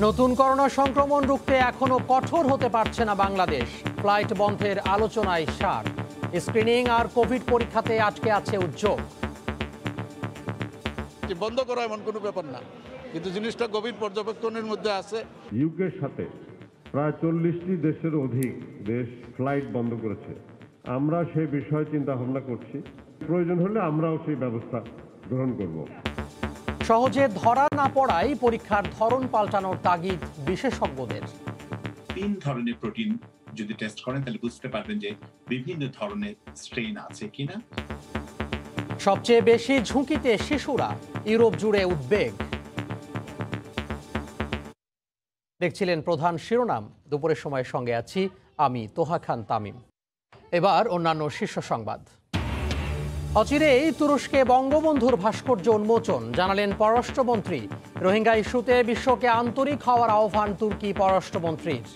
নতুন করোনা সংক্রমণ রুখতে এখনো কঠোর হতে পারছে না বাংলাদেশ। ফ্লাইট বন্ধের আলোচনায় সার, স্ক্রিনিং আর কোভিড পরীক্ষাতে আটকে আছে উদ্যোগ। বন্ধ করা এমন কোনো ব্যাপার না, কিন্তু জিনিসটা গভীর পর্যবেক্ষণের মধ্যে আছে। ইউকের সাথে প্রায় 40টি দেশের অধিক দেশ ফ্লাইট বন্ধ করেছে। আমরা সেই বিষয়ে চিন্তা ভাবনা করছি, প্রয়োজন হলে আমরাও সেই ব্যবস্থা গ্রহণ করব। সহজে ধরা না পড়ায় পরীক্ষার ধরন পাল্টানোর তাগিদ বিশেষজ্ঞদের। 3 ধরনের প্রোটিন যদি টেস্ট করেন তাহলে বুঝতে পারবেন যে বিভিন্ন ধরনের স্ট্রেইন আছে কিনা। সবচেয়ে বেশি ঝুঁকিতে শিশুরা, ইউরোপ জুড়ে উদ্বেগ। দেখছিলেন প্রধান শিরোনাম। দুপুরের সময়ের সঙ্গে আছি আমি তোহা খান তামিম। এবার অন্যান্য শীর্ষ সংবাদ। অচিরেই তুরস্কে বঙ্গবন্ধুর ভাস্কর্য উন্মোচন, জানালেন পররাষ্ট্রমন্ত্রী। রোহিঙ্গা ইস্যুতে বিশ্বকে আন্তরিক হওয়ার আহ্বান তুর্কি পররাষ্ট্রমন্ত্রীর।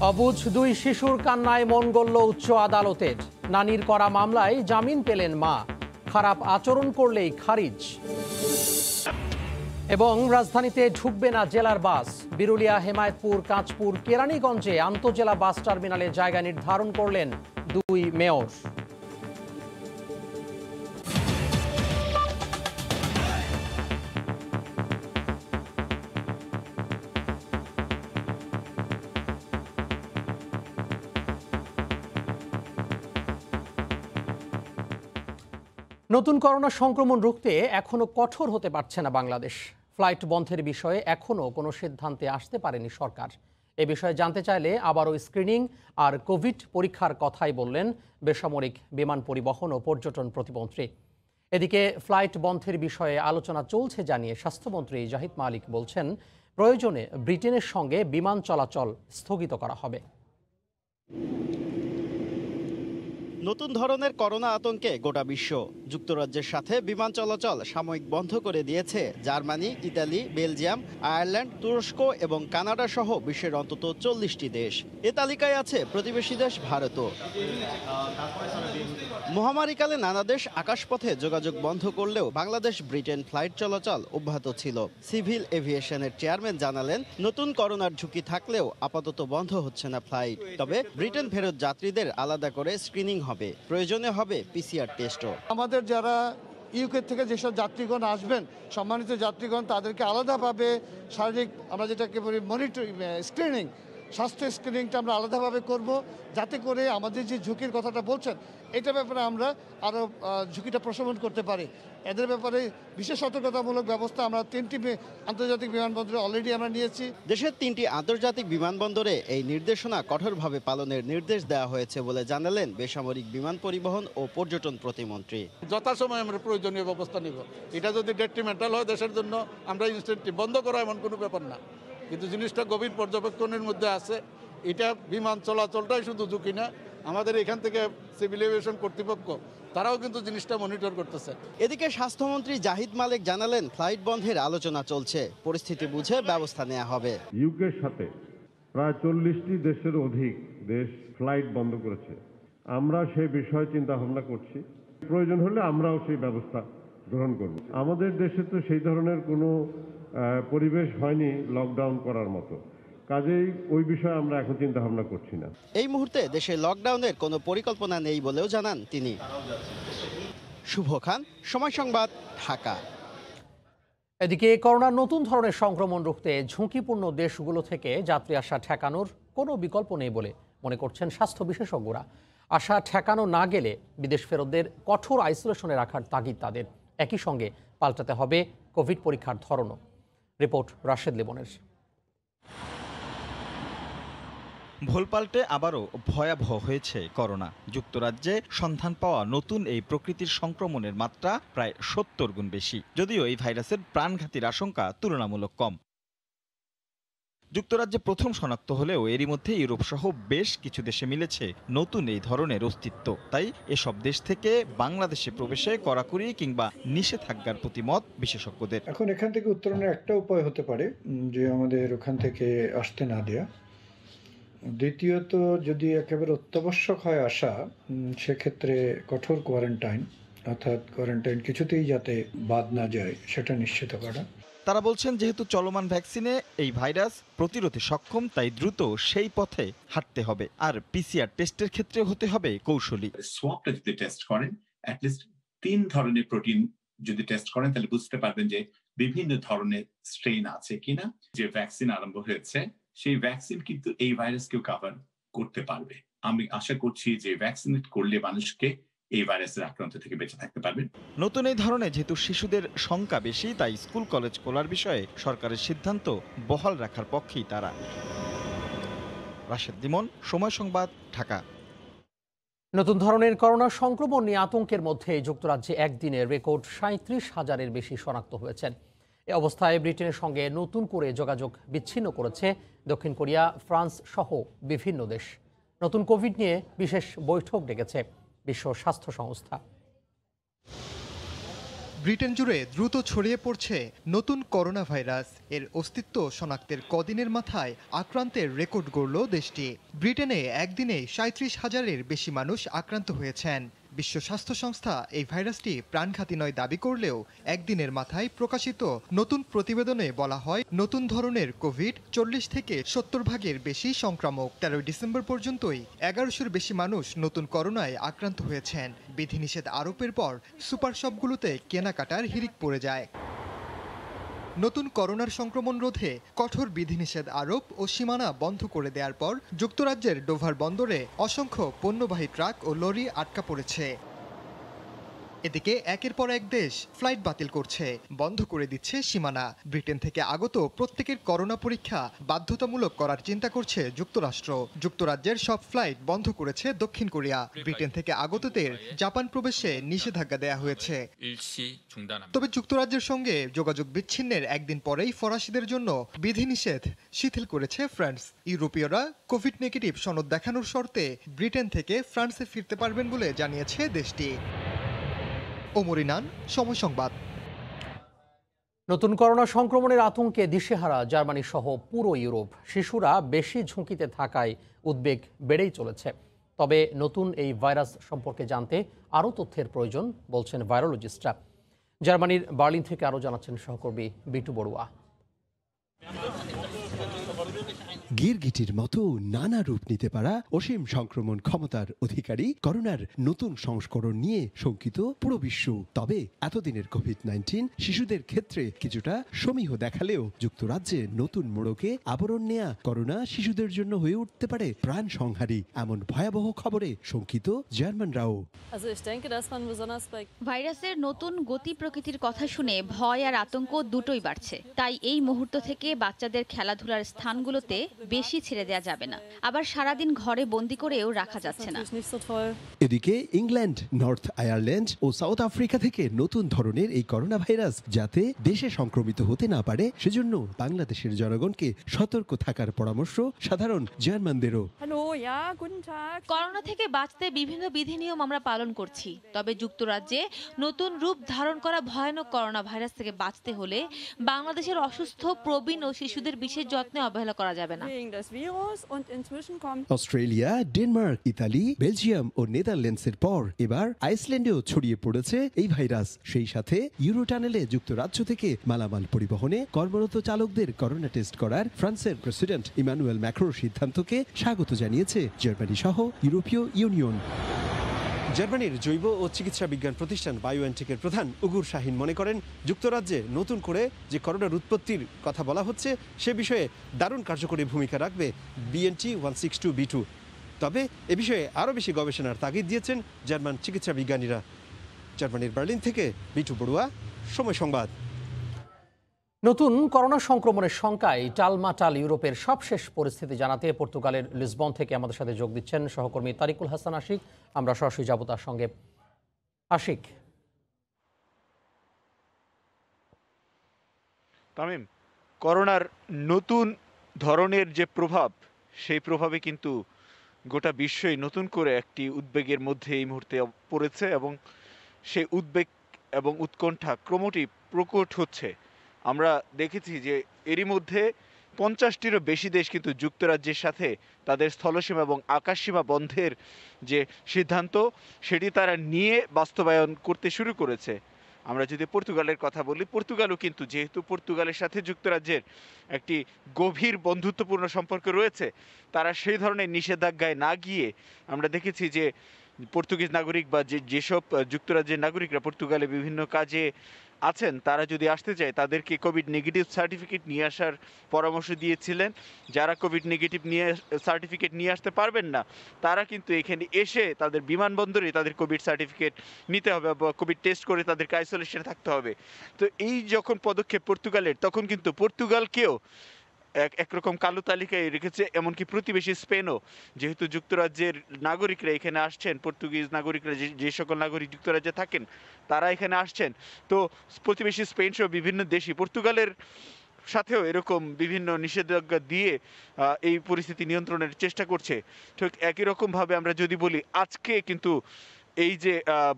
অবুঝ 2 শিশুর কান্নায় মন গলল উচ্চ আদালতের। নানির করা মামলায় জামিন পেলেন মা, খারাপ আচরণ করলেই খারিজ। এবং রাজধানীতে ঢুকবে না জেলার বাস। বিরুলিয়া, হেমায়েতপুর, কাঁচপুর, কেরানীগঞ্জে আন্তজেলা বাস টার্মিনালে জায়গা নির্ধারণ করলেন 2 মেয়র। নতুন করোনা সংক্রমণ রুখতে এখনো কঠোর হতে পারছে না বাংলাদেশ। ফ্লাইট বন্ধের বিষয়ে এখনো কোনো সিদ্ধান্তে আসতে পারেনি সরকার। এ বিষয়ে জানতে চাইলে আবারও স্ক্রিনিং আর কোভিড পরীক্ষার কথাই বললেন বেসামরিক বিমান পরিবহন ও পর্যটন প্রতিমন্ত্রী। এদিকে ফ্লাইট বন্ধের বিষয়ে আলোচনা চলছে জানিয়ে স্বাস্থ্যমন্ত্রী জাহিদ মালিক বলছেন, প্রয়োজনে ব্রিটেনের সঙ্গে বিমান চলাচল স্থগিত করা হবে। নতুন ধরনের করোনা আতঙ্কে গোটা বিশ্ব। যুক্তরাজ্যের সাথে বিমান চলাচল সাময়িক বন্ধ করে দিয়েছে জার্মানি, ইতালি, বেলজিয়াম, আয়ারল্যান্ড, তুরস্ক এবং কানাডা সহ বিশ্বের অন্তত 40টি দেশ। এ তালিকায় আছে প্রতিবেশী দেশ ভারতও। মহামারীকালে নানা দেশ আকাশপথে যোগাযোগ বন্ধ করলেও বাংলাদেশ ব্রিটেন ফ্লাইট চলাচল অব্যাহত ছিল। সিভিল এভিয়েশনের চেয়ারম্যান জানালেন, নতুন করোনার ঝুঁকি থাকলেও আপাতত বন্ধ হচ্ছে না ফ্লাইট। তবে ব্রিটেন ফেরত যাত্রীদের আলাদা করে স্ক্রিনিং হবে, প্রয়োজনে হবে পিসিআর টেস্টও। আমাদের যারা ইউকে থেকে যেসব যাত্রীগণ আসবেন, সম্মানিত যাত্রীগণ, তাদেরকে আলাদাভাবে শারীরিক, আমরা যেটাকে বলি মনিটরিং, স্ক্রিনিং, স্বাস্থ্য স্ক্রিনিংটা আমরা আলাদাভাবে করব, যাতে করে আমাদের যে ঝুঁকির কথাটা বলছেন এটা ব্যাপারে আমরা আরও ঝুঁকিটা প্রশমন করতে পারি। এদের ব্যাপারে বিশেষ সতর্কতামূলক ব্যবস্থা আমরা 3টি আন্তর্জাতিক বিমানবন্দরে অলরেডি আমরা নিয়েছি। দেশের 3টি আন্তর্জাতিক বিমানবন্দরে এই নির্দেশনা কঠোরভাবে পালনের নির্দেশ দেওয়া হয়েছে বলে জানালেন বেসামরিক বিমান পরিবহন ও পর্যটন প্রতিমন্ত্রী। যথাসময়ে আমরা প্রয়োজনীয় ব্যবস্থা নিব। এটা যদি ডেট্রিমেন্টাল হয় দেশের জন্য, আমরা ইনস্ট্যান্টলি বন্ধ করা এমন কোনো ব্যাপার না, কিন্তু জিনিসটা গভীর পর্যবেক্ষণের মধ্যে আছে। এটা বিমান চলাচলটাই শুধু ঝুঁকি না, আমাদের এখান থেকে সিভিল এভিয়েশন কর্তৃপক্ষ তারাও কিন্তু জিনিসটা মনিটর করতেছে। এদিকে স্বাস্থ্যমন্ত্রী জাহিদ মালিক জানালেন, ফ্লাইট বন্ধের আলোচনা চলছে, পরিস্থিতি বুঝে ব্যবস্থা নেওয়া হবে। ইউকের সাথে প্রায় 40টি দেশের অধিক দেশ ফ্লাইট বন্ধ করেছে। আমরা সেই বিষয়ে চিন্তা ভাবনা করছি, প্রয়োজন হলে আমরাও সেই ব্যবস্থা গ্রহণ করব। আমাদের দেশে তো সেই ধরনের কোনো পরিবেশ হয়নি লকডাউন করার মতো, কাজেই ওই বিষয়ে আমরা এখন চিন্তা ভাবনা করছি না। এই মুহূর্তে দেশে লকডাউনের কোনো পরিকল্পনা নেই বলেও জানান তিনি। শুভ খান, সময় সংবাদ, ঢাকা। এদিকে করোনার নতুন ধরনের সংক্রমণ রুখতে ঝুঁকিপূর্ণ দেশগুলো থেকে যাত্রী আসা ঠেকানোর কোনো বিকল্প নেই বলে মনে করছেন স্বাস্থ্য বিশেষজ্ঞরা। আসা ঠেকানো না গেলে বিদেশ ফেরতদের কঠোর আইসোলেশনে রাখার তাগিদ তাদের। একই সঙ্গে পাল্টাতে হবে কোভিড পরীক্ষার ধরনও। রিপোর্ট রাশেদ লিমনের। ভুল পাল্টে আবারও ভয়াবহ হয়েছে করোনা। যুক্তরাজ্যে সন্ধান পাওয়া নতুন এই প্রকৃতির সংক্রমণের মাত্রা প্রায় 70 গুণ বেশি, যদিও এই ভাইরাসের প্রাণঘাতীর আশঙ্কা তুলনামূলক কম। যুক্তরাজ্যে প্রথম শনাক্ত হলেও এরই মধ্যে ইউরোপ সহ বেশ কিছু দেশে মিলেছে নতুন এই ধরনের অস্তিত্ব। তাই এসব দেশ থেকে বাংলাদেশে প্রবেশে কড়াকড়ি কিংবা নিষেধাজ্ঞার প্রতি মত বিশেষজ্ঞদের। এখন এখান থেকে উত্তরণের একটা উপায় হতে পারে যে আমাদের ওখান থেকে আসতে না দেয়া। দ্বিতীয়ত, যদি একেবারে অত্যাবশ্যক হয় আসা, সেক্ষেত্রে কঠোর কোয়ারেন্টাইন, অর্থাৎ কোয়ারেন্টাইন কিছুতেই যাতে বাদ না যায় সেটা নিশ্চিত করা। তারা বলছেন যেহেতু চলমান ভ্যাকসিনে এই ভাইরাস প্রতিরোধে সক্ষম, তাই দ্রুত সেই পথে হাঁটতে হবে। আর পিসিআর টেস্টের ক্ষেত্রে হতে হবে কৌশলী। সোয়াবটা যদি টেস্ট করেন, অ্যাটলিস্ট 3 ধরনের প্রোটিন যদি টেস্ট করেন তাহলে বুঝতে পারবেন যে বিভিন্ন ধরনের স্ট্রেইন আছে কিনা। যে ভ্যাকসিন আরম্ভ হয়েছে সেই ভ্যাকসিন কিন্তু এই ভাইরাসকেও কভার করতে পারবে। আমি আশা করছি যে ভ্যাকসিনেট করলে মানুষকে এই ভাইরাসের আক্রান্ত থেকে বেঁচে থাকতে পারবেন। নতুন এই ধরনের যেহেতু শিশুদের সংখ্যা বেশি, তাই স্কুল কলেজ খোলার বিষয়ে সরকারের সিদ্ধান্ত বহাল রাখার পক্ষেই তারা। রাশেদ লিমন, সময় সংবাদ, ঢাকা। নতুন ধরনের করোনা সংক্রমণ নিয়ে আতঙ্কের মধ্যে যুক্তরাজ্যে একদিনে রেকর্ড 37,000-এর বেশি শনাক্ত হয়েছেন। এ অবস্থায় ব্রিটেনের সঙ্গে নতুন করে যোগাযোগ বিচ্ছিন্ন করেছে দক্ষিণ কোরিয়া, ফ্রান্স সহ বিভিন্ন দেশ। নতুন কোভিড নিয়ে বিশেষ বৈঠক ডেকেছে বিশ্ব স্বাস্থ্য সংস্থা। ব্রিটেন জুড়ে দ্রুত ছড়িয়ে পড়ছে নতুন করোনা ভাইরাস। এর অস্তিত্ব শনাক্তের কদিনের মাথায় আক্রান্তের রেকর্ড গড়ল দেশটি। ব্রিটেনে একদিনে 37,000-এর বেশি মানুষ আক্রান্ত হয়েছেন। বিশ্ব স্বাস্থ্য সংস্থা এই ভাইরাসটি প্রাণঘাতী নয় দাবি করলেও একদিনের মাথায় প্রকাশিত নতুন প্রতিবেদনে বলা হয়, নতুন ধরনের কোভিড 40 থেকে 70 ভাগের বেশি সংক্রামক। 13 ডিসেম্বর পর্যন্তই 1100-এর বেশি মানুষ নতুন করোনায় আক্রান্ত হয়েছেন। বিধিনিষেধ আরোপের পর সুপার শপগুলোতে কেনাকাটার হিড়িক পড়ে যায়। নতুন করোনার সংক্রমণ রোধে কঠোর বিধিনিষেধ আরোপ ও সীমানা বন্ধ করে দেওয়ার পর যুক্তরাজ্যের ডোভার বন্দরে অসংখ্য পণ্যবাহী ট্রাক ও লরি আটকা পড়েছে। এদিকে একের পর এক দেশ ফ্লাইট বাতিল করছে, বন্ধ করে দিচ্ছে সীমানা। ব্রিটেন থেকে আগত প্রত্যেকের করোনা পরীক্ষা বাধ্যতামূলক করার চিন্তা করছে যুক্তরাষ্ট্র। যুক্তরাজ্যের সব ফ্লাইট বন্ধ করেছে দক্ষিণ কোরিয়া। ব্রিটেন থেকে আগতদের জাপান প্রবেশে নিষেধাজ্ঞা দেয়া হয়েছে। তবে যুক্তরাজ্যের সঙ্গে যোগাযোগ বিচ্ছিন্নের একদিন পরেই ফরাসিদের জন্য বিধিনিষেধ শিথিল করেছে ফ্রান্স। ইউরোপীয়রা কোভিড নেগেটিভ সনদ দেখানোর শর্তে ব্রিটেন থেকে ফ্রান্সে ফিরতে পারবেন বলে জানিয়েছে দেশটি। ওমরিনান, সময় সংবাদ। নতুন করোনা সংক্রমণের আতঙ্কে দিশেহারা জার্মানি সহ পুরো ইউরোপ। শিশুরা বেশি ঝুঁকিতে থাকায় উদ্বেগ বেড়েই চলেছে। তবে নতুন এই ভাইরাস সম্পর্কে জানতে আরও তথ্যের প্রয়োজন বলছেন ভাইরোলজিস্টরা। জার্মানির বার্লিন থেকে আরও জানাচ্ছেন সহকর্মী বিটু বড়ুয়া। গিরগিটির মতো নানা রূপ নিতে পারা অসীম সংক্রমণ ক্ষমতার অধিকারী করোনার নতুন সংস্করণ নিয়ে শঙ্কিত পুরো বিশ্ব। তবে এতদিনের কোভিড-19 শিশুদের ক্ষেত্রে কিছুটা সমীহ দেখালেও যুক্তরাজ্যে নতুন মোড়কে আবরণ নেয়া করোনা শিশুদের জন্য হয়ে উঠতে পারে প্রাণ সংহারী। এমন ভয়াবহ খবরে শঙ্কিত জার্মানরাও। ভাইরাসের নতুন গতি প্রকৃতির কথা শুনে ভয় আর আতঙ্ক দুটোই বাড়ছে। তাই এই মুহূর্ত থেকে বাচ্চাদের খেলাধুলার স্থানগুলোতে বেশি ছেড়ে দেওয়া যাবে না, আবার সারাদিন ঘরে বন্দি করেও রাখা যাচ্ছে না। এদিকে ইংল্যান্ড, নর্থ আয়ারল্যান্ড ও সাউথ আফ্রিকা থেকে নতুন ধরনের এই করোনা ভাইরাস যাতে দেশে সংক্রমিত হতে না পারে সেজন্য বাংলাদেশের জনগণকে সতর্ক থাকার পরামর্শ সাধারণ জার্মানদেরও। করোনা থেকে বাঁচতে বিভিন্ন বিধিনিয়ম আমরা পালন করছি। তবে যুক্তরাজ্যে নতুন রূপ ধারণ করা ভয়ানক করোনা ভাইরাস থেকে বাঁচতে হলে বাংলাদেশের অসুস্থ, প্রবীণ ও শিশুদের বিশেষ যত্নে অবহেলা করা যাবে না। অস্ট্রেলিয়া, ডেনমার্ক, ইতালি, বেলজিয়াম ও নেদারল্যান্ডসের পর এবার আইসল্যান্ডেও ছড়িয়ে পড়েছে এই ভাইরাস। সেই সাথে ইউরোটানেলে যুক্তরাজ্য থেকে মালামাল পরিবহনে কর্মরত চালকদের করোনা টেস্ট করার ফ্রান্সের প্রেসিডেন্ট ইমানুয়েল ম্যাক্রোর সিদ্ধান্তকে স্বাগত জানিয়েছে জার্মানি সহ ইউরোপীয় ইউনিয়ন। জার্মানির জৈব ও চিকিৎসা বিজ্ঞান প্রতিষ্ঠান বায়োএনটেকের প্রধান উগুর শাহিন মনে করেন, যুক্তরাজ্যে নতুন করে যে করোনার উৎপত্তির কথা বলা হচ্ছে সে বিষয়ে দারুণ কার্যকরী ভূমিকা রাখবে BNT162b2। তবে এ বিষয়ে আরও বেশি গবেষণার তাগিদ দিয়েছেন জার্মান চিকিৎসা বিজ্ঞানীরা। জার্মানির বার্লিন থেকে বিটু বড়ুয়া, সময় সংবাদ। নতুন করোনা সংক্রমণের শঙ্কায় টালমাটাল ইউরোপের সবশেষ পরিস্থিতি জানাতে পর্তুগালের লিসবন থেকে আমাদের সাথে যোগ দিচ্ছেন সহকর্মী তারিকুল হাসান আশিক। আমরা সরাসরি যাব তার সঙ্গে। আশিক। তামিম, করোনার নতুন ধরনের যে প্রভাব, সেই প্রভাবে কিন্তু গোটা বিশ্বই নতুন করে একটি উদ্বেগের মধ্যে এই মুহূর্তে পড়েছে এবং সেই উদ্বেগ এবং উৎকণ্ঠা ক্রমটি প্রকট হচ্ছে। আমরা দেখেছি যে এরই মধ্যে 50টিরও বেশি দেশ কিন্তু যুক্তরাজ্যের সাথে তাদের স্থলসীমা এবং আকাশসীমা বন্ধের যে সিদ্ধান্ত সেটি তারা নিয়ে বাস্তবায়ন করতে শুরু করেছে। আমরা যদি পর্তুগালের কথা বলি, পর্তুগালও কিন্তু যেহেতু পর্তুগালের সাথে যুক্তরাজ্যের একটি গভীর বন্ধুত্বপূর্ণ সম্পর্ক রয়েছে, তারা সেই ধরনের নিষেধাজ্ঞায় না গিয়ে আমরা দেখেছি যে পর্তুগিজ নাগরিক বা যেসব যুক্তরাজ্যের নাগরিকরা পর্তুগালে বিভিন্ন কাজে আছেন তারা যদি আসতে চায় তাদেরকে কোভিড নেগেটিভ সার্টিফিকেট নিয়ে আসার পরামর্শ দিয়েছিলেন। যারা কোভিড নেগেটিভ সার্টিফিকেট নিয়ে আসতে পারবেন না তারা কিন্তু এখানে এসে তাদের বিমানবন্দরে তাদের কোভিড সার্টিফিকেট নিতে হবে বা কোভিড টেস্ট করে তাদেরকে আইসোলেশনে থাকতে হবে। তো এই যখন পদক্ষেপ পর্তুগালের, তখন কিন্তু পর্তুগালকেও একরকম কালো তালিকায় রেখেছে। এমনকি প্রতিবেশী স্পেনও, যেহেতু যুক্তরাজ্যের নাগরিকরা এখানে আসছেন, পর্তুগিজ নাগরিকরা যে সকল নাগরিক যুক্তরাজ্যে থাকেন তারা এখানে আসছেন, তো প্রতিবেশী স্পেন সহ বিভিন্ন দেশই পর্তুগালের সাথেও এরকম বিভিন্ন নিষেধাজ্ঞা দিয়ে এই পরিস্থিতি নিয়ন্ত্রণের চেষ্টা করছে। ঠিক একই রকমভাবে আমরা যদি বলি, আজকে কিন্তু এই যে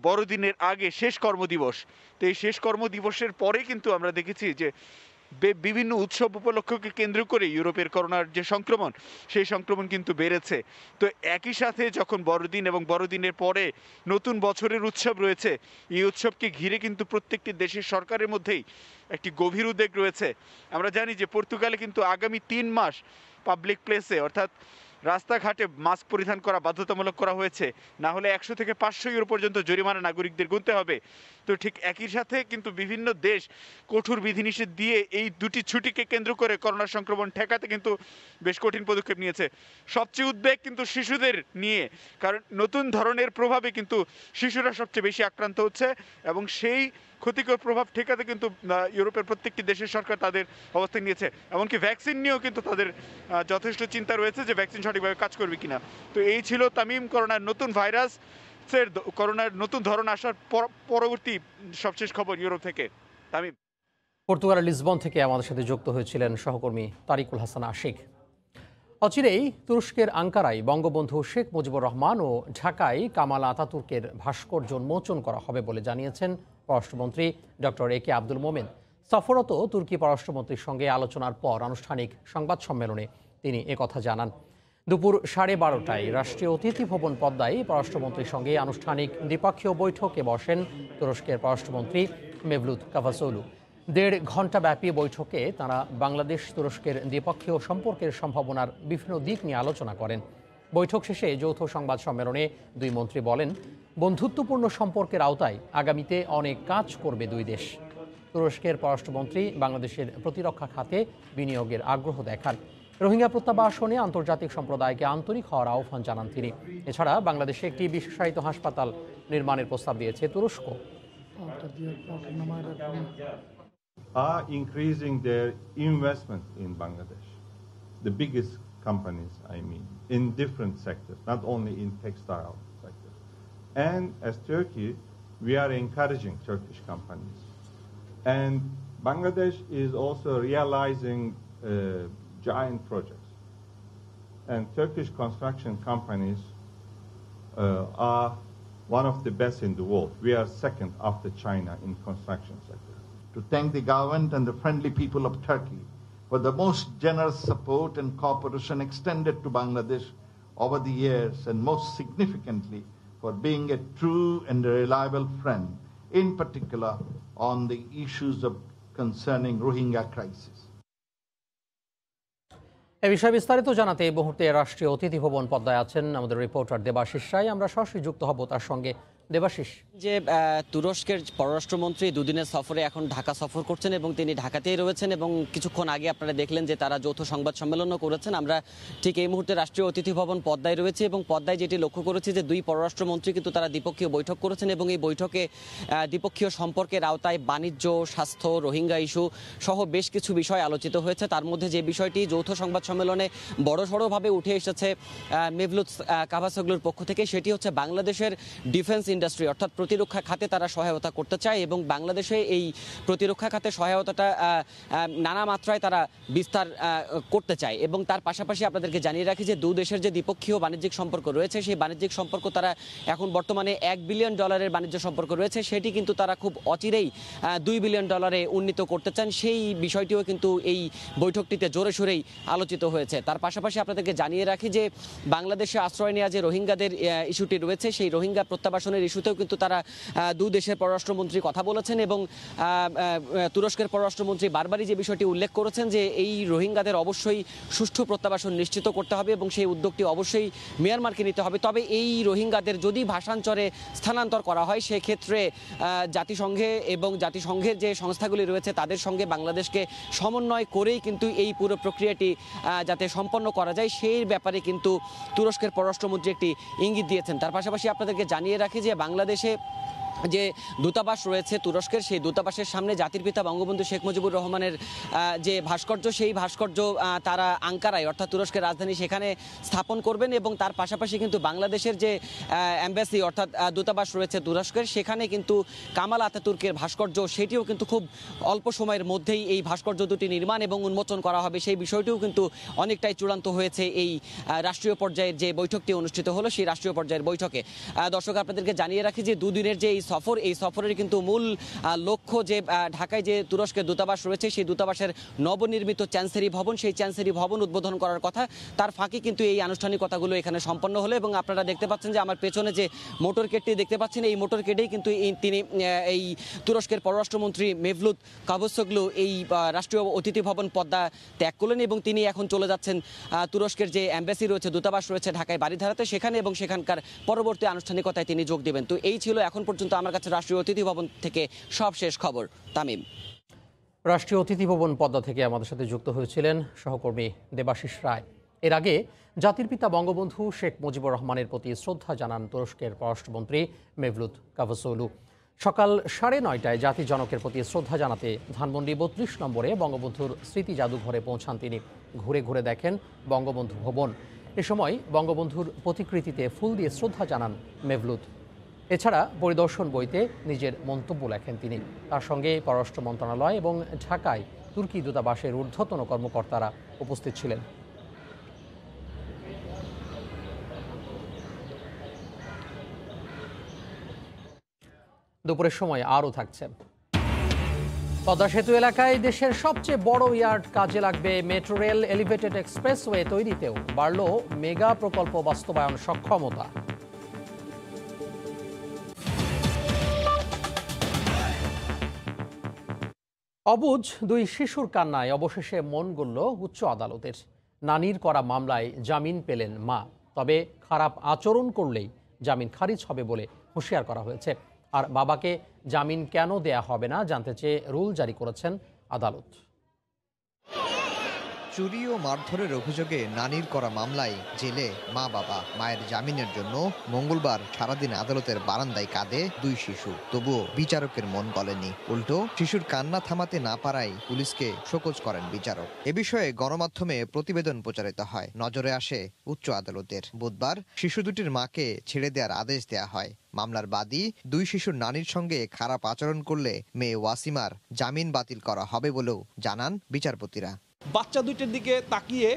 বড়দিনের আগে শেষ কর্মদিবস, তো এই শেষ কর্মদিবসের পরে কিন্তু আমরা দেখেছি যে বিভিন্ন উৎসব উপলক্ষকে কেন্দ্র করে ইউরোপের করোনার যে সংক্রমণ, সেই সংক্রমণ কিন্তু বেড়েছে। তো একই সাথে যখন বড়দিন এবং বড়দিনের পরে নতুন বছরের উৎসব রয়েছে, এই উৎসবকে ঘিরে কিন্তু প্রত্যেকটি দেশের সরকারের মধ্যেই একটি গভীর উদ্বেগ রয়েছে। আমরা জানি যে পর্তুগালে কিন্তু আগামী 3 মাস পাবলিক প্লেসে অর্থাৎ রাস্তাঘাটে মাস্ক পরিধান করা বাধ্যতামূলক করা হয়েছে, না হলে 100 থেকে 500 ইউরো পর্যন্ত জরিমানা নাগরিকদের গুনতে হবে। তো ঠিক একই সাথে কিন্তু বিভিন্ন দেশ কঠোর বিধিনিষেধ দিয়ে এই দুটি ছুটিকে কেন্দ্র করে করোনা সংক্রমণ ঠেকাতে কিন্তু বেশ কঠিন পদক্ষেপ নিয়েছে। সবচেয়ে উদ্বেগ কিন্তু শিশুদের নিয়ে, কারণ নতুন ধরনের প্রভাবে কিন্তু শিশুরা সবচেয়ে বেশি আক্রান্ত হচ্ছে এবং সেই ক্ষতিকর প্রভাব ঠেকাতে কিন্তু ইউরোপের প্রত্যেকটি দেশের সরকার তাদের অবস্থান নিয়েছে। এমনকি ভ্যাকসিন নিয়েও কিন্তু তাদের যথেষ্ট চিন্তা রয়েছে যে ভ্যাকসিন সঠিকভাবে কাজ করবে কিনা। তো এই ছিল তামিম করোনার নতুন ভাইরাসের করোনার নতুন ধরন আসার পরবর্তী সবশেষ খবর ইউরোপ থেকে। তামিম। পর্তুগালের লিসবন থেকে আমাদের সাথে যুক্ত হয়েছিলেন সহকর্মী তারিকুল হাসান আশিক। অচিরেই তুরস্কের আঙ্কারায় বঙ্গবন্ধু শেখ মুজিবুর রহমান ও ঢাকায় কামাল আতাতুর্কের ভাস্কর্য উন্মোচন করা হবে বলে জানিয়েছেন পররাষ্ট্রমন্ত্রী ডক্টর এ কে আব্দুল মোমেন। সফররত তুর্কি পররাষ্ট্রমন্ত্রীর সঙ্গে আলোচনার পর আনুষ্ঠানিক সংবাদ সম্মেলনে তিনি একথা জানান। দুপুর 12:30টায় রাষ্ট্রীয় অতিথি ভবন পদ্মায় পররাষ্ট্রমন্ত্রীর সঙ্গে আনুষ্ঠানিক দ্বিপক্ষীয় বৈঠকে বসেন তুরস্কের পররাষ্ট্রমন্ত্রী মেভলুত কাভাসোগলু। 1.5 ঘণ্টা ব্যাপী বৈঠকে তাঁরা বাংলাদেশ তুরস্কের দ্বিপক্ষীয় সম্পর্কের সম্ভাবনার বিভিন্ন দিক নিয়ে আলোচনা করেন। বৈঠক শেষে যৌথ সংবাদ সম্মেলনে দুই মন্ত্রী বলেন, বন্ধুত্বপূর্ণ সম্পর্কের আওতায় আগামীতে অনেক কাজ করবে দুই দেশ। তুরস্কের পররাষ্ট্রমন্ত্রী বাংলাদেশের প্রতিরক্ষা খাতে বিনিয়োগের আগ্রহ দেখান। রোহিঙ্গা প্রত্যাবাসনে আন্তর্জাতিক সম্প্রদায়কে আন্তরিক হওয়ার আহ্বান জানান তিনি। এছাড়া বাংলাদেশে একটি বিশেষায়িত হাসপাতাল নির্মাণের প্রস্তাব দিয়েছে তুরস্ক। Are increasing their investment in Bangladesh. The biggest companies, I mean, in different sectors, not only in textile sector. And as Turkey, we are encouraging Turkish companies. And Bangladesh is also realizing giant projects. And Turkish construction companies are one of the best in the world. We are second after China in construction sector. To thank the government and the friendly people of Turkey for the most generous support and cooperation extended to Bangladesh over the years, and most significantly for being a true and a reliable friend, in particular on the issues of concerning Rohingya crisis. এ বিষয়ে বিস্তারিত জানাতে এই মুহূর্তে রাষ্ট্রীয় অতিথি ভবন পদ্মায় আছেন আমাদের রিপোর্টার দেবাশিস রায়। আমরা সরাসরি যুক্ত হব তার সঙ্গে। দেবাশিস, যে তুরস্কের পররাষ্ট্রমন্ত্রী দুদিনের সফরে এখন ঢাকা সফর করছেন এবং তিনি ঢাকাতেই রয়েছেন এবং কিছুক্ষণ আগে আপনারা দেখলেন যে তারা যৌথ সংবাদ সম্মেলনও করেছেন। আমরা ঠিক এই মুহূর্তে রাষ্ট্রীয় অতিথি ভবন পদ্মায় রয়েছে এবং পদ্মায় যেটি লক্ষ্য করেছি যে দুই পররাষ্ট্রমন্ত্রী কিন্তু তারা দ্বিপক্ষীয় বৈঠক করেছেন এবং এই বৈঠকে দ্বিপক্ষীয় সম্পর্কের আওতায় বাণিজ্য, স্বাস্থ্য, রোহিঙ্গা ইস্যু সহ বেশ কিছু বিষয় আলোচিত হয়েছে। তার মধ্যে যে বিষয়টি যৌথ সংবাদ সম্মেলনে বড়সড়ভাবে উঠে এসেছে মেভলুত কাভাসোগলুর পক্ষ থেকে, সেটি হচ্ছে বাংলাদেশের ডিফেন্স ইন্ডাস্ট্রি অর্থাৎ প্রতিরক্ষা খাতে তারা সহায়তা করতে চায় এবং বাংলাদেশে এই প্রতিরক্ষা খাতে সহায়তাটা নানা মাত্রায় তারা বিস্তার করতে চায়। এবং তার পাশাপাশি আপনাদেরকে জানিয়ে রাখি যে দুই দেশের যে দ্বিপক্ষীয় বাণিজ্যিক সম্পর্ক রয়েছে, সেই বাণিজ্যিক সম্পর্ক তারা এখন বর্তমানে $1 বিলিয়ন বাণিজ্য সম্পর্ক রয়েছে, সেটি কিন্তু তারা খুব অচিরেই $2 বিলিয়ন উন্নীত করতে চান। সেই বিষয়টিও কিন্তু এই বৈঠকটিতে জোরে সোরেই আলোচিত হয়েছে। তার পাশাপাশি আপনাদেরকে জানিয়ে রাখি যে বাংলাদেশে আশ্রয় নেওয়া যে রোহিঙ্গাদের ইস্যুটি রয়েছে, সেই রোহিঙ্গা প্রত্যাবাসনের ইস্যুতেও কিন্তু তারা তারা দু দেশের পররাষ্ট্রমন্ত্রী কথা বলেছেন এবং তুরস্কের পররাষ্ট্রমন্ত্রী বারবারই যে বিষয়টি উল্লেখ করেছেন যে এই রোহিঙ্গাদের অবশ্যই সুষ্ঠু প্রত্যাবাসন নিশ্চিত করতে হবে এবং সেই উদ্যোগটি অবশ্যই মিয়ানমারকে নিতে হবে। তবে এই রোহিঙ্গাদের যদি ভাষান্তরে স্থানান্তর করা হয় সেক্ষেত্রে জাতিসংঘে এবং জাতিসংঘের যে সংস্থাগুলি রয়েছে তাদের সঙ্গে বাংলাদেশকে সমন্বয় করেই কিন্তু এই পুরো প্রক্রিয়াটি যাতে সম্পন্ন করা যায় সেই ব্যাপারে কিন্তু তুরস্কের পররাষ্ট্রমন্ত্রী একটি ইঙ্গিত দিয়েছেন। তার পাশাপাশি আপনাদেরকে জানিয়ে রাখি যে বাংলাদেশে যে দূতাবাস রয়েছে তুরস্কের, সেই দূতাবাসের সামনে জাতির পিতা বঙ্গবন্ধু শেখ মুজিবুর রহমানের যে ভাস্কর্য, সেই ভাস্কর্য তারা আঙ্কারায় অর্থাৎ তুরস্কের রাজধানী সেখানে স্থাপন করবেন এবং তার পাশাপাশি কিন্তু বাংলাদেশের যে এম্বাসি অর্থাৎ দূতাবাস রয়েছে তুরস্কের সেখানে কিন্তু কামাল আতাতুর্কের ভাস্কর্য সেটিও কিন্তু খুব অল্প সময়ের মধ্যেই এই ভাস্কর্য দুটি নির্মাণ এবং উন্মোচন করা হবে সেই বিষয়টিও কিন্তু অনেকটাই চূড়ান্ত হয়েছে এই রাষ্ট্রীয় পর্যায়ের যে বৈঠকটি অনুষ্ঠিত হলো সেই রাষ্ট্রীয় পর্যায়ের বৈঠকে। দর্শক আপনাদেরকে জানিয়ে রাখি যে দুদিনের যে এই সফরের কিন্তু মূল লক্ষ্য যে ঢাকায় যে তুরস্কের দূতাবাস রয়েছে সেই দূতাবাসের নবনির্মিত চ্যান্সেরি ভবন, সেই চ্যান্সেরি ভবন উদ্বোধন করার কথা, তার ফাঁকে কিন্তু এই আনুষ্ঠানিকতাগুলো এখানে সম্পন্ন হলো এবং আপনারা দেখতে পাচ্ছেন যে আমার পেছনে যে মোটর কেটটি দেখতে পাচ্ছেন এই মোটর কেটেই কিন্তু তিনি এই তুরস্কের পররাষ্ট্রমন্ত্রী মেভলুত কাভুসোগলু এই রাষ্ট্রীয় অতিথি ভবন পদ্মা ত্যাগ করলেন এবং তিনি এখন চলে যাচ্ছেন তুরস্কের যে এম্বাসি রয়েছে দূতাবাস রয়েছে ঢাকায় বাড়িধারাতে সেখানে এবং সেখানকার পরবর্তী আনুষ্ঠানিকতায় তিনি যোগ দেবেন। তো এই ছিল এখন পর্যন্ত আমার কাছে রাষ্ট্রীয় অতিথি ভবন থেকে সব শেষ খবর। তামিম। রাষ্ট্রীয় অতিথি ভবন পদ্মা থেকে আমাদের সাথে যুক্ত হয়েছিলেন সহকর্মী দেবাশিস রায়। এর আগে জাতির পিতা বঙ্গবন্ধু শেখ মুজিবুর রহমানের প্রতি শ্রদ্ধা জানান তুরস্কের পররাষ্ট্রমন্ত্রী মেভলুত কাভুসোগলু। সকাল 9:30টায় জাতির জনকের প্রতি শ্রদ্ধা জানাতে ধানমন্ডি 32 নম্বরে বঙ্গবন্ধুর স্মৃতি জাদুঘরে পৌঁছান তিনি। ঘুরে ঘুরে দেখেন বঙ্গবন্ধু ভবন। এ সময় বঙ্গবন্ধুর প্রতিকৃতিতে ফুল দিয়ে শ্রদ্ধা জানান মেভলুত। এছাড়া পরিদর্শন বইতে নিজের মন্তব্য লেখেন তিনি। তার সঙ্গে পররাষ্ট্র মন্ত্রণালয় এবং ঢাকায় তুর্কি দূতাবাসের ঊর্ধ্বতন কর্মকর্তারা উপস্থিত ছিলেন। দুপুরের সময় আরও থাকছে। পদ্মা সেতু এলাকায় দেশের সবচেয়ে বড় ইয়ার্ড কাজে লাগবে। মেট্রো রেল এলিভেটেড এক্সপ্রেসওয়ে তৈরিতেও বাড়ল মেগা প্রকল্প বাস্তবায়ন সক্ষমতা। অবুঝ 2 শিশুর কান্নায় অবশেষে মন গড়ল উচ্চ আদালতের। নানির করা মামলায় জামিন পেলেন মা, তবে খারাপ আচরণ করলেই জামিন খারিজ হবে বলে হুঁশিয়ার করা হয়েছে। আর বাবাকে জামিন কেন দেয়া হবে না জানতে চেয়ে রুল জারি করেছেন আদালত। চুরি ও মারধরের অভিযোগে নানির করা মামলায় জেলে মা বাবা। মায়ের জামিনের জন্য মঙ্গলবার সারাদিন আদালতের বারান্দায় কাঁদে 2 শিশু, তবুও বিচারকের মন গলেনি। উল্টো শিশুর কান্না থামাতে না পারায় পুলিশকে শোকজ করেন বিচারক। এ বিষয়ে গণমাধ্যমে প্রতিবেদন প্রচারিত হয়, নজরে আসে উচ্চ আদালতের। বুধবার শিশু দুটির মাকে ছেড়ে দেওয়ার আদেশ দেয়া হয়। মামলার বাদী 2 শিশুর নানির সঙ্গে খারাপ আচরণ করলে মেয়ে ওয়াসিমার জামিন বাতিল করা হবে বলেও জানান বিচারপতিরা। বাচ্চা দুইটার দিকে তাকিয়ে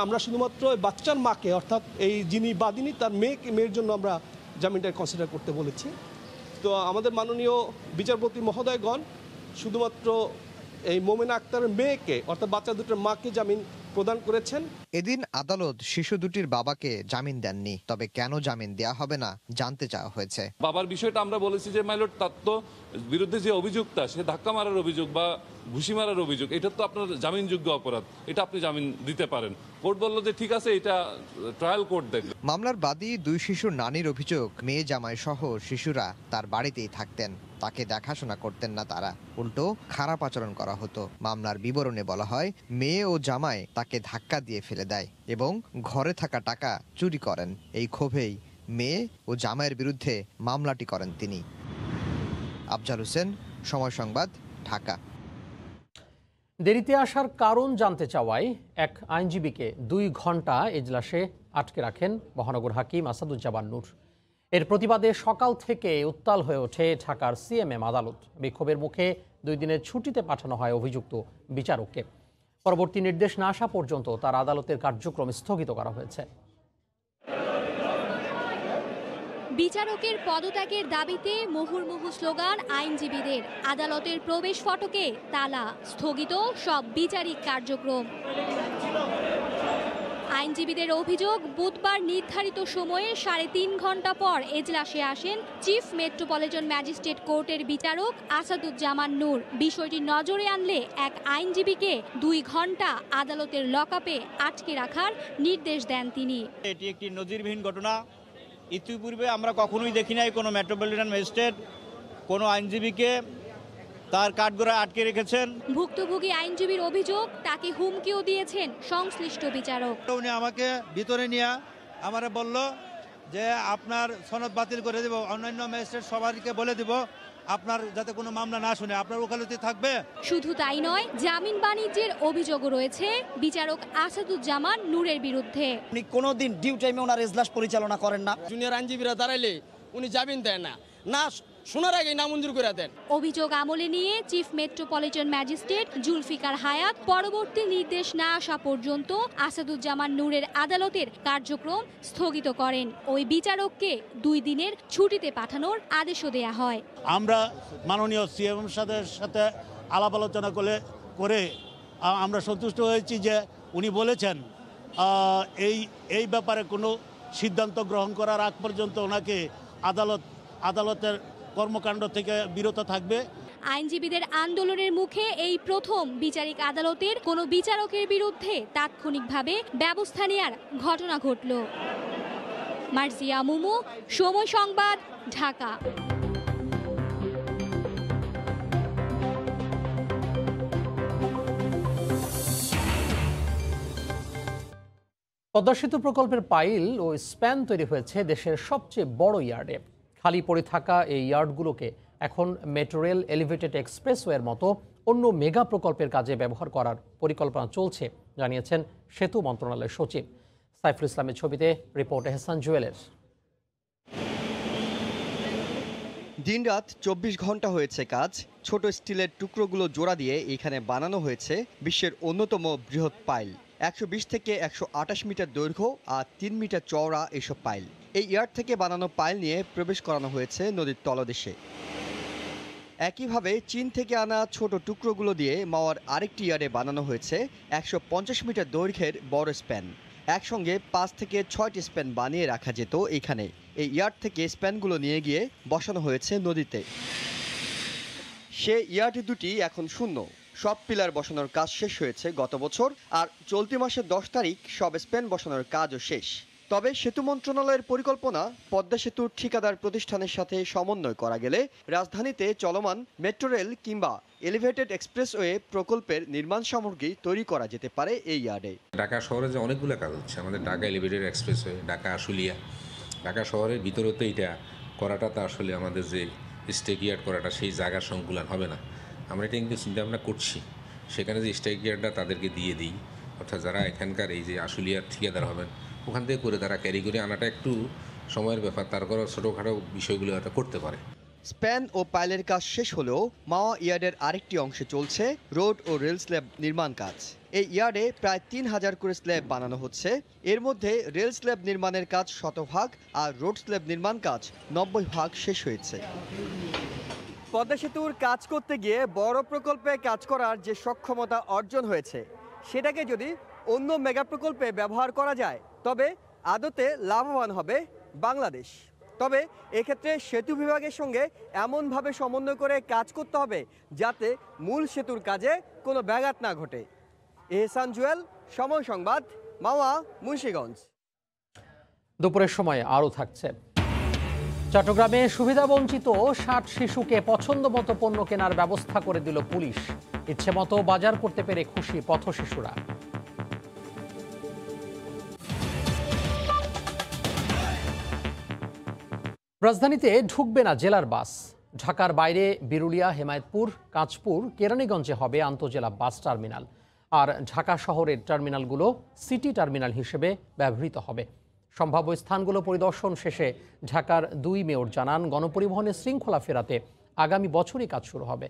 আমরা শুধুমাত্র বাচ্চার মাকে অর্থাৎ এই যিনি বাদিনী তার মেয়ের জন্য আমরা জামিনটা কনসিডার করতে বলেছি। তো আমাদের মাননীয় বিচারপতি মহোদয়গণ শুধুমাত্র এই মোমেনা আক্তারের মেয়েকে অর্থাৎ বাচ্চা দুটোর মাকে জামিন প্রদান করেছেন। এদিন আদালত শিশু দুটির বাবাকে জামিন দেননি, তবে কেন জামিন দেয়া হবে না জানতে চাওয়া হয়েছে। বাবার বিষয়টা আমরা বলেছি যে মাইলট তার তো বিরুদ্ধে যে অভিযোগটা সে ধাক্কা মারার অভিযোগ বা ঘুষি মারার অভিযোগ, এটা তো আপনার জামিনযোগ্য অপরাধ, এটা আপনি জামিন দিতে পারেন। কোর্ট বলল যে ঠিক আছে, এটা ট্রায়াল কোর্ট দেখবে। মামলার বাদী 2 শিশুর নানির অভিযোগ, মেয়ে জামাই সহ শিশুরা তার বাড়িতেই থাকতেন, তাকে দেখাশোনা করতেন না তারা, উল্টো খারাপ আচরণ করা হতো। মামলার বিবরণে বলা হয় মেয়ে ও জামাই তাকে ধাক্কা দিয়ে ফেলে দেয় এবং ঘরে থাকা টাকা চুরি করেন। এই ক্ষোভেই মেয়ে ও জামাইয়ের বিরুদ্ধে মামলাটি করেন তিনি। আফজাল হোসেন, সময় সংবাদ, ঢাকা। দেরিতে আসার কারণ জানতে চাওয়ায় এক আইনজীবীকে 2 ঘন্টা এজলাসে আটকে রাখেন মহানগর হাকিম আসাদুজ্জামান নূর। এর প্রতিবাদে সকাল থেকে উত্তাল হয়ে ওঠে ঢাকার সিএমএম আদালত। বিক্ষোভের মুখে 2 দিনের ছুটিতে পাঠানো হয় অভিযুক্ত বিচারককে। পরবর্তী নির্দেশ না আসা পর্যন্ত তার আদালতের কার্যক্রম স্থগিত করা হয়েছে। বিচারকের পদত্যাগের দাবিতে মুহুর্মুহু স্লোগান আইনজীবীদের। আদালতের প্রবেশ ফটকে তালা, স্থগিত সব বিচারিক কার্যক্রম। আইনজীবীদের অভিযোগ, বুধবার নির্ধারিত সময়ে 3.5 ঘন্টা পর এজলাসে আসেন চিফ মেট্রোপলিটন ম্যাজিস্ট্রেট কোর্টের বিচারক আসাদুজ্জামান নূর। বিষয়টি নজরে আনলে এক আইনজীবীকে 2 ঘন্টা আদালতের লকআপে আটকে রাখার নির্দেশ দেন তিনি। এটি একটি নজিরবিহীন ঘটনা। ইতিপূর্বে আমরা কখনোই দেখি নাই কোনো মেট্রোপলিটন ম্যাজিস্ট্রেট কোনো আইনজীবীকে তার কাঠগড়ায় আটকে রেখেছেন। ভুক্তভোগী আইনজীবীর অভিযোগ, তাকে হুমকিও দিয়েছেন সংশ্লিষ্ট বিচারক। উনি আমাকে ভিতরে নিয়ে আমারে বলল যে আপনার সনদ বাতিল করে দেব, অন্যান্য ম্যাজিস্ট্রেট সবাইকে বলে দেব আপনার যাতে কোনো মামলা না শুনে আপনার ওকালতি থাকবে। শুধু তাই নয়, জামিন বাণিজ্যের অভিযোগও রয়েছে বিচারক আসাদুজ্জামান নূরের বিরুদ্ধে। উনি কোনোদিন ডিউ টাইমে ওনার এজলাস পরিচালনা করেন না। জুনিয়র আইনজীবীরা দাঁড়াইলে উনি জামিন দেন না, শোনার আগে নামঞ্জুর করে দেন। অভিযোগ আমলে নিয়ে চিফ মেট্রোপলিটন ম্যাজিস্ট্রেট জুলফিকার হায়াত পরবর্তী নির্দেশ না আসা পর্যন্ত আসাদুজ্জামান নূরের আদালতের কার্যক্রম স্থগিত করেন। ওই বিচারককে 2 দিনের ছুটিতে পাঠানোর আদেশও দেয়া হয়। আমরা মাননীয় সিএম সাথে আলাপ আলোচনা করে আমরা সন্তুষ্ট হয়েছি যে উনি বলেছেন এই ব্যাপারে কোনো সিদ্ধান্ত গ্রহণ করার আগ পর্যন্ত ওনাকে আদালতের কর্মকাণ্ড থেকে বিরত থাকবে। আইনজীবীদের আন্দোলনের মুখে এই প্রথম বিচারিক আদালতের কোনো বিচারকের বিরুদ্ধে তাৎক্ষণিকভাবে ব্যবস্থা নেয়ার ঘটনা ঘটল। মার্জিয়া মুমু, সময় সংবাদ, ঢাকা। পদ্মা সেতু প্রকল্পের পাইল ও স্প্যান তৈরি হয়েছে দেশের সবচেয়ে বড় ইয়ার্ডে। খালি পড়ে থাকা এই ইয়ার্ডগুলোকে এখন মেট্রো রেল, এলিভেটেড এক্সপ্রেসওয়ের মতো অন্য মেগা প্রকল্পের কাজে ব্যবহার করার পরিকল্পনা চলছে, জানিয়েছেন সেতু মন্ত্রণালয়ের সচিব। সাইফুল ইসলামের ছবিতে রিপোর্ট এহসান জুয়েলের। দিনরাত 24 ঘন্টা হয়েছে কাজ। ছোট স্টিলের টুকরোগুলো জোড়া দিয়ে এখানে বানানো হয়েছে বিশ্বের অন্যতম বৃহৎ পাইল। 120 থেকে 128 মিটার দৈর্ঘ্য আর 3 মিটার চওড়া এসব পাইল। এই ইয়ার্ড থেকে বানানো পাইল নিয়ে প্রবেশ করানো হয়েছে নদীর তলদেশে। একইভাবে চীন থেকে আনা ছোট টুকরোগুলো দিয়ে মাওয়ার আরেকটি ইয়ার্ডে বানানো হয়েছে 150 মিটার দৈর্ঘ্যের বড় স্প্যান। একসঙ্গে 5 থেকে 6টি স্প্যান বানিয়ে রাখা যেত এখানে। এই ইয়ার্ড থেকে স্প্যানগুলো নিয়ে গিয়ে বসানো হয়েছে নদীতে। সে ইয়ার্ড দুটি এখন শূন্য। সব পিলার বসানোর কাজ শেষ হয়েছে গত বছর, আর চলতি মাসের 10 তারিখ সব স্প্যান বসানোর কাজও শেষ। তবে সেতু মন্ত্রণালয়ের পরিকল্পনা, পদ্মা সেতুর ঠিকাদার প্রতিষ্ঠানের সাথে সমন্বয় করা গেলে রাজধানীতে চলমান মেট্রো রেল কিংবা এলিভেটেড এক্সপ্রেসওয়ে প্রকল্পের নির্মাণ সামগ্রী তৈরি করা যেতে পারে এই ইয়ার্ডে। ঢাকা শহরে যে অনেকগুলো কাজ হচ্ছে, আমাদের ঢাকা এলিভেটেড এক্সপ্রেসওয়ে, ঢাকা আশুলিয়া, ঢাকা শহরের ভিতরে তো এটা করাটা তো আসলে আমাদের যে স্টেক ইয়ার্ড করাটা সেই জায়গার সংকুলন হবে না। আমরা এটা কিন্তু চিন্তা ভাবনা করছি, সেখানে যে স্টেক ইয়ার্ডটা তাদেরকে দিয়ে দিই, অর্থাৎ যারা এখানকার এই যে আশুলিয়ার ঠিকাদার হবেন ওখান থেকে করে তারা ক্যারি করে আনাটা একটু সময়ের ব্যাপার, তারপরে ছোটোখাটো বিষয়গুলো এটা করতে পারে। স্প্যান ও পাইলের কাজ শেষ হলেও মাওয়া ইয়ার্ডের আরেকটি অংশে চলছে রোড ও রেল স্ল্যাব নির্মাণ কাজ। এই ইয়ার্ডে প্রায় 3000 করে স্ল্যাব বানানো হচ্ছে। এর মধ্যে রেল স্ল্যাব নির্মাণের কাজ 100 আর রোড স্ল্যাব নির্মাণ কাজ 90 শেষ হয়েছে। পদ্মা সেতুর কাজ করতে গিয়ে বড় প্রকল্পে কাজ করার যে সক্ষমতা অর্জন হয়েছে, সেটাকে যদি অন্য মেগা প্রকল্পে ব্যবহার করা যায় তবে আদতে লাভবান হবে বাংলাদেশ। তবে এক্ষেত্রে সেতু বিভাগের সঙ্গে এমনভাবে সমন্বয় করে কাজ করতে হবে যাতে মূল সেতুর কাজে কোনো ব্যাঘাত না ঘটে। এহসান জুয়েল, সময় সংবাদ, মাওয়া, মুন্সিগঞ্জ। দুপুরের সময় আরও থাকছে। চট্টগ্রামে সুবিধাবঞ্চিত 60 শিশুকে পছন্দ মতো পণ্য কেনার ব্যবস্থা করে দিল পুলিশ। ইচ্ছে মতো বাজার করতে পেরে খুশি পথ শিশুরা। রাজধানীতে ঢুকবে না জেলার বাস। ঢাকার বাইরে বিরুলিয়া, হেমায়েতপুর, কাঁচপুর, কেরানীগঞ্জে হবে আন্তজেলা বাস টার্মিনাল। আর ঢাকা শহরের টার্মিনালগুলো সিটি টার্মিনাল হিসেবে ব্যবহৃত হবে। সম্ভাব্য স্থানগুলো পরিদর্শন শেষে ঢাকার 2 মেয়র জানান, গণপরিবহনের শৃঙ্খলা ফেরাতে আগামী বছরই কাজ শুরু হবে।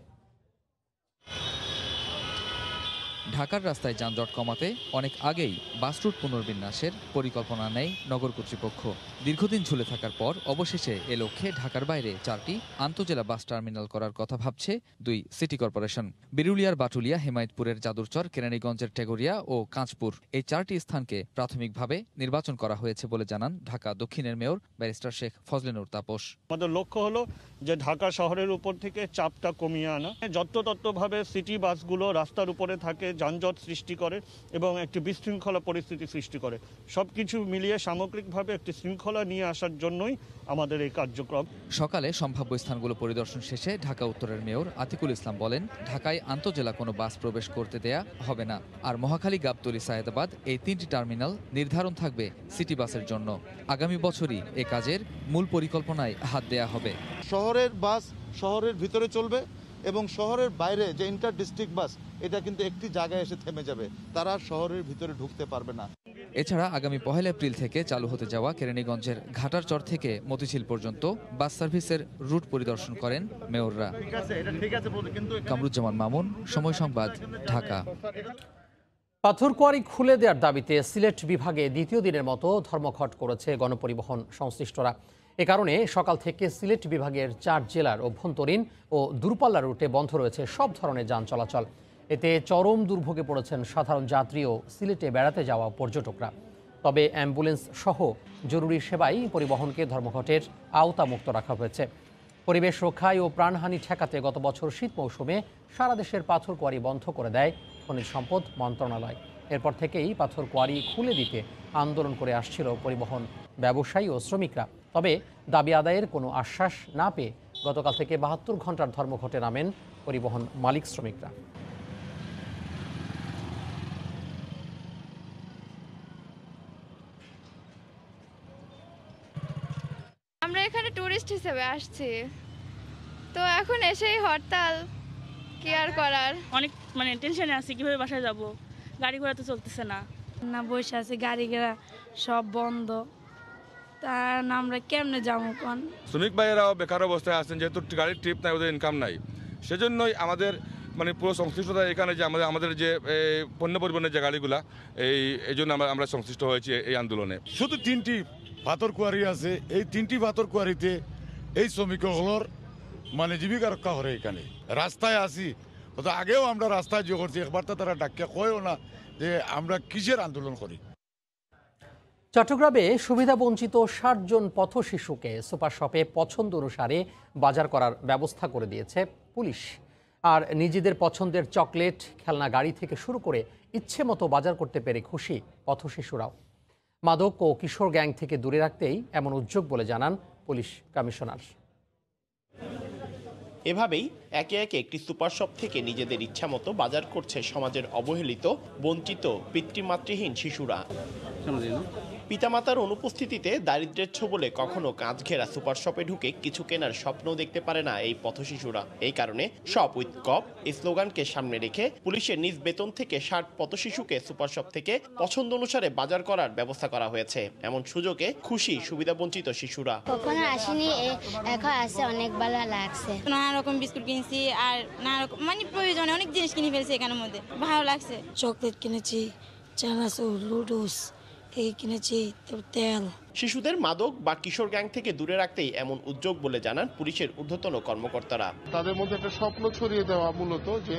ঢাকার রাস্তায় যানজট কমাতে অনেক আগেই বাস রুট পুনর্বিন্যাসের পরিকল্পনা নেয় নগর কর্তৃপক্ষ। দীর্ঘদিন ঝুলে থাকার পর অবশেষে এ লক্ষ্যে ঢাকার বাইরে 4টি আন্তজেলা বাস টার্মিনাল করার কথা ভাবছে 2 সিটি কর্পোরেশন। বিরুলিয়ার বাটুলিয়া, হেমায়েতপুরের যাদুরচর, কেরানীগঞ্জের টেগরিয়া ও কাঁচপুর, এই 4টি স্থানকে প্রাথমিকভাবে নির্বাচন করা হয়েছে বলে জানান ঢাকা দক্ষিণের মেয়র ব্যারিস্টার শেখ ফজলে নূর তাপস। আমাদের লক্ষ্য হলো যে ঢাকা শহরের উপর থেকে চাপটা কমিয়ে আনা। যত্রতত্রভাবে সিটি বাসগুলো রাস্তার উপরে থাকে, যানজট সৃষ্টি করে এবং একটি বিশৃঙ্খলা পরিস্থিতি সৃষ্টি করে। সবকিছু মিলিয়ে সামগ্রিকভাবে একটি শৃঙ্খলা নিয়ে আসার জন্যই আমাদের এই কার্যক্রম। সকালে সম্ভাব্য স্থানগুলো পরিদর্শন শেষে ঢাকা উত্তরের মেয়র আতিকুল ইসলাম বলেন, ঢাকায় আন্তজেলা কোনো বাস প্রবেশ করতে দেয়া হবে না। আর মহাখালী, গাবতলী, সায়েদাবাদ এই 3টি টার্মিনাল নির্ধারণ থাকবে সিটি বাসের জন্য। আগামী বছরই এ কাজের মূল পরিকল্পনায় হাত দেয়া হবে। শহরের বাস শহরের ভিতরে চলবে এবং শহরের বাইরে যে ইন্টার ডিস্ট্রিক্ট বাস, এটা কিন্তু একটি জায়গায় এসে থেমে যাবে, তারা শহরের ভিতরে ঢুকতে পারবে না। এছাড়া আগামী 1 এপ্রিল থেকে চালু হতে যাওয়া কেরানীগঞ্জের ঘাটারচর থেকে মতিঝিল পর্যন্ত বাস সার্ভিসের রুট পরিদর্শন করেন মেয়ররা। কামরুজ্জামান মামুন, সময় সংবাদ, ঢাকা। পাথরকুয়ারি খুলে দেওয়ার দাবিতে সিলেট বিভাগে দ্বিতীয় দিনের মতো ধর্মঘট করেছে গণপরিবহন সংশ্লিষ্টরা। এ কারণে সকাল থেকে সিলেট বিভাগের 4 জেলার অভ্যন্তরীণ ও দূরপাল্লার রুটে বন্ধ রয়েছে সব ধরনের যান চলাচল। এতে চরম দুর্ভোগে পড়েছেন সাধারণ যাত্রী ও সিলেটে বেড়াতে যাওয়া পর্যটকরা। তবে অ্যাম্বুলেন্স সহ জরুরি সেবাই পরিবহনকে ধর্মঘটের আওতামুক্ত রাখা হয়েছে। পরিবেশ রক্ষায় ও প্রাণহানি ঠেকাতে গত বছর শীত মৌসুমে সারা দেশের পাথরকুয়ারি বন্ধ করে দেয় খনিজ সম্পদ মন্ত্রণালয়। এরপর থেকেই পাথরকুয়ারি খুলে দিতে আন্দোলন করে আসছিল পরিবহন ব্যবসায়ী ও শ্রমিকরা। তবে দাবি আদায়ের কোনো আশ্বাস না পেয়ে গতকাল থেকে 72 ঘন্টার ধর্মঘটে নামেন পরিবহন মালিক শ্রমিকরা। আমরা এখানে টুরিস্ট হিসেবে আসছি, তো এখন এসেই হরতাল, কি আর করার। অনেক টেনশনে আছি, কিভাবে বাসায় যাব, গাড়ি ঘোড়া তো চলতেছে না। বসে আছি, গাড়ি ঘোড়া সব বন্ধ, তা আমরা কেমনে যাবো? কোন শ্রমিক ভাইয়েরাও বেকার অবস্থায় আছেন, যেহেতু গাড়ির ট্রিপ নাই, ওদের ইনকাম নাই। সেজন্যই আমাদের পুরো সংশ্লিষ্টতা এখানে যে আমাদের যে পণ্য পরিবহনের যে গাড়িগুলা, এই জন্য আমরা সংশ্লিষ্ট হয়েছি এই আন্দোলনে। শুধু 3টি পাথরকুয়ারি আছে, এই 3টি পাথরকুয়ারিতে এই শ্রমিকগুলোর জীবিকা রক্ষা করে। এখানে রাস্তায় আসি, আগেও আমরা রাস্তায় যে করছি, একবার তো তারা ডাক্কা কয়ও না যে আমরা কিসের আন্দোলন করি। চট্টগ্রামে সুবিধাবঞ্চিত 60 জন পথ শিশুকে সুপার শপে পছন্দ অনুসারে বাজার করার ব্যবস্থা করে দিয়েছে পুলিশ। আর নিজেদের পছন্দের চকলেট, খেলনা গাড়ি থেকে শুরু করে ইচ্ছে মতো বাজার করতে পেরে খুশি পথ শিশুরাও। মাদক ও কিশোর গ্যাং থেকে দূরে রাখতেই এমন উদ্যোগ বলে জানান পুলিশ কমিশনার। এভাবেই একে একে একটি সুপার শপ থেকে নিজেদের ইচ্ছামতো বাজার করছে সমাজের অবহেলিত, বঞ্চিত, পিতৃমাতৃহীন শিশুরা। পিতামাতার অনুপস্থিতিতে দারিদ্র্যের ছোবলে কখনো কাঁচ ঘেরা সুপার শপে ঢুকে কিছু কেনার স্বপ্নও দেখতে পারে না এই পথ শিশুরা। এই কারণে শপ উইথ কপ এই স্লোগানকে সামনে রেখে পুলিশের নিজ বেতন থেকে 60 পথ শিশুকে সুপার শপ থেকে পছন্দ অনুসারে বাজার করার ব্যবস্থা করা হয়েছে। এমন সুযোগে খুশি সুবিধাবঞ্চিত শিশুরা। কখনো আসেনি, এখন আসে, অনেক ভালো লাগছে। নানা রকম বিস্কুট কিনছি, আর নানা রকম প্রয়োজনে অনেক জিনিস কিনে ফেলছি, এখানের মধ্যে ভালো লাগছে। চকলেট কিনেছি, চানাচুর, লুডুস এই কিনেছি, তেল। শিশুদের মাদক বা কিশোর গ্যাং থেকে দূরে রাখতেই এমন উদ্যোগ বলে জানান পুলিশের ঊর্ধ্বতন কর্মকর্তারা। তাদের মধ্যে একটা স্বপ্ন ছড়িয়ে দেওয়া, মূলত যে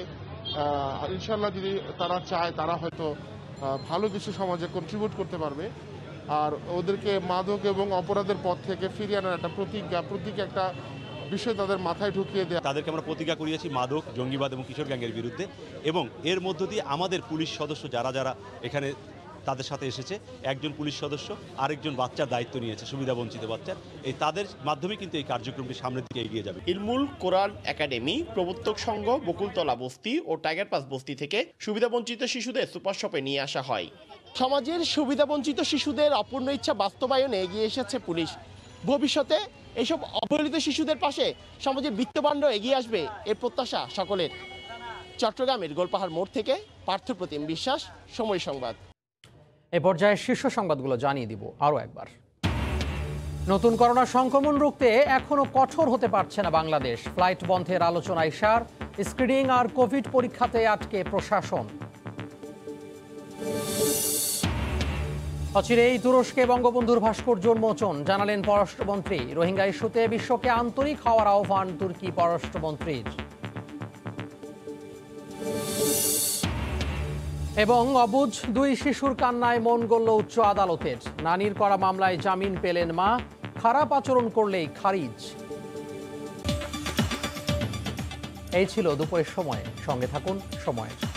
ইনশাল্লাহ যদি তারা চায়, তারা হয়তো ভালো কিছু সমাজে কন্ট্রিবিউট করতে পারবে। আর ওদেরকে মাদক এবং অপরাধের পথ থেকে ফিরিয়ে আনার একটা প্রতীক একটা বিষয় তাদের মাথায় ঢুকিয়ে দেয়। তাদেরকে আমরা প্রতিজ্ঞা করিয়েছি মাদক, জঙ্গিবাদ এবং কিশোর গ্যাংয়ের বিরুদ্ধে, এবং এর মধ্য দিয়ে আমাদের পুলিশ সদস্য যারা এখানে তাদের সাথে এসেছে, একজন পুলিশ সদস্য আরেকজন বাচ্চার দায়িত্ব নিয়েছে, সুবিধাবঞ্চিত বাচ্চার। এই তাদের মাধ্যমে কিন্তু এই কার্যক্রমটি সামনের দিকে এগিয়ে যাবে। ইলমুল কোরআন একাডেমি, প্রবর্তক সংঘ, বকুলতলা বস্তি ও টাইগার পাস বস্তি থেকে সুবিধাবঞ্চিত শিশুদের সুপার শপে নিয়ে আসা হয়। সমাজের সুবিধাবঞ্চিত শিশুদের অপূর্ণ ইচ্ছা বাস্তবায়নে এগিয়ে এসেছে পুলিশ। ভবিষ্যতে এইসব অবহেলিত শিশুদের পাশে সমাজের বিত্তবান্ড এগিয়ে আসবে, এর প্রত্যাশা সকলের। চট্টগ্রামের গোলপাহাড় মোড় থেকে পার্থপ্রতিম বিশ্বাস, সময় সংবাদ। এ পর্যায়ে শীর্ষ সংবাদগুলো জানিয়ে দিব আরও একবার। নতুন করোনা সংক্রমণ রুখতে এখনো কঠোর হতে পারছে না বাংলাদেশ। ফ্লাইট বন্ধের আলোচনায় সার, স্ক্রিনিং আর কোভিড পরীক্ষাতে আটকে প্রশাসন। অচিরেই তুরস্কে বঙ্গবন্ধুর ভাস্কর্য উন্মোচন, জানালেন পররাষ্ট্রমন্ত্রী। রোহিঙ্গা ইস্যুতে বিশ্বকে আন্তরিক হওয়ার আহ্বান তুর্কি পররাষ্ট্রমন্ত্রীর। এবং অবুঝ 2 শিশুর কান্নায় মন গলল উচ্চ আদালতের। নানির করা মামলায় জামিন পেলেন মা, খারাপ আচরণ করলেই খারিজ। এই ছিল দুপুরের সময়, সঙ্গে থাকুন সময়ের।